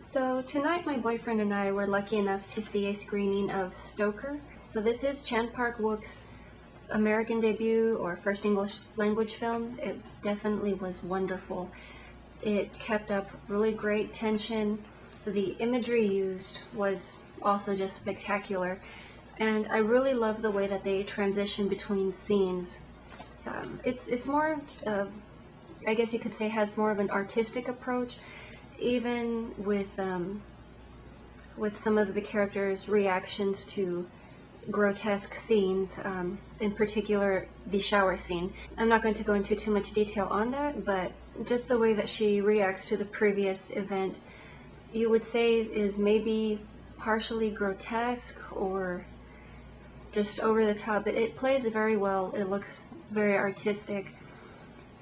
So tonight my boyfriend and I were lucky enough to see a screening of Stoker. So this is Chan Park-wook's American debut or first English language film. It definitely was wonderful. It kept up really great tension. The imagery used was also just spectacular. And I really love the way that they transition between scenes. It's more, I guess you could say, has more of an artistic approach, even with some of the characters' reactions to grotesque scenes, in particular the shower scene. I'm not going to go into too much detail on that, but just the way that she reacts to the previous event, you would say is maybe partially grotesque or just over the top, but it plays very well. It looks very artistic.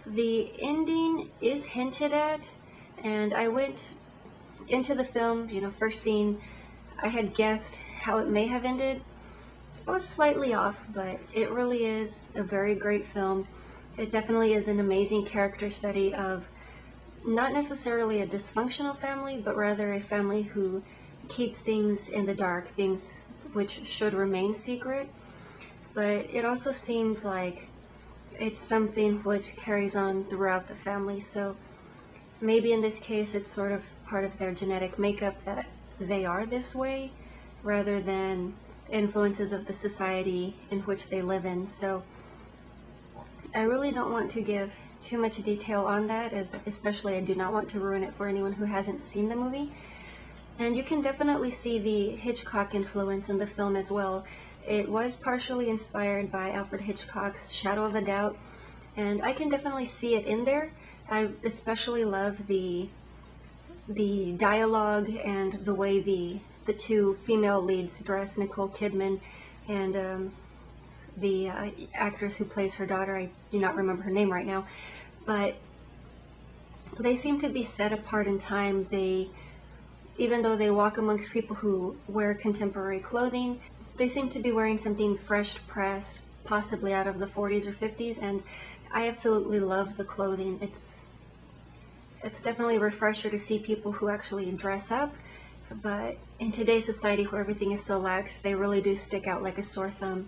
The ending is hinted at, and I went into the film, first scene, I had guessed how it may have ended. I was slightly off, but it really is a very great film. It definitely is an amazing character study of not necessarily a dysfunctional family, but rather a family who keeps things in the dark, things which should remain secret. But it also seems like it's something which carries on throughout the family, so maybe in this case it's sort of part of their genetic makeup that they are this way, rather than influences of the society in which they live in. So I really don't want to give too much detail on that, especially I do not want to ruin it for anyone who hasn't seen the movie. And you can definitely see the Hitchcock influence in the film as well. It was partially inspired by Alfred Hitchcock's Shadow of a Doubt, and I can definitely see it in there. I especially love the dialogue and the way the two female leads dress, Nicole Kidman and the actress who plays her daughter. I do not remember her name right now, but they seem to be set apart in time. Even though they walk amongst people who wear contemporary clothing, they seem to be wearing something fresh pressed, possibly out of the 40s or 50s, and I absolutely love the clothing. It's definitely a refresher to see people who actually dress up, but in today's society where everything is so lax, they really do stick out like a sore thumb,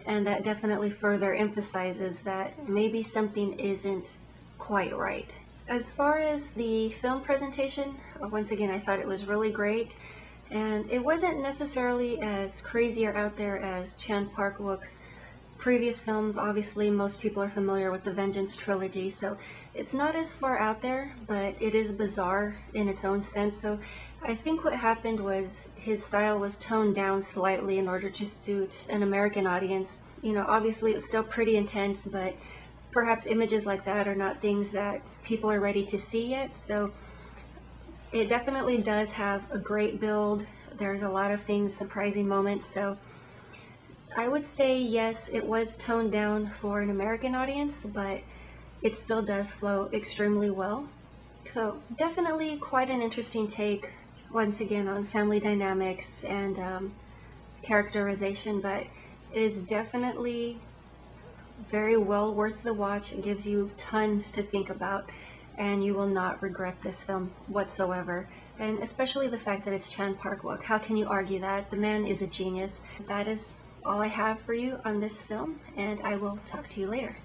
and that definitely further emphasizes that maybe something isn't quite right. As far as the film presentation, once again, I thought it was really great, and it wasn't necessarily as crazy or out there as Chan Park-wook's previous films. Obviously, most people are familiar with the Vengeance trilogy, so it's not as far out there, but it is bizarre in its own sense. So I think what happened was his style was toned down slightly in order to suit an American audience. Obviously it's still pretty intense, but perhaps images like that are not things that people are ready to see yet. So it definitely does have a great build. There's a lot of things, surprising moments. So I would say yes, it was toned down for an American audience, but it still does flow extremely well. So definitely quite an interesting take, once again, on family dynamics and characterization, but it is definitely very well worth the watch. It gives you tons to think about, and you will not regret this film whatsoever. And especially the fact that it's Chan Park-wook. How can you argue that? The man is a genius. That is all I have for you on this film, and I will talk to you later.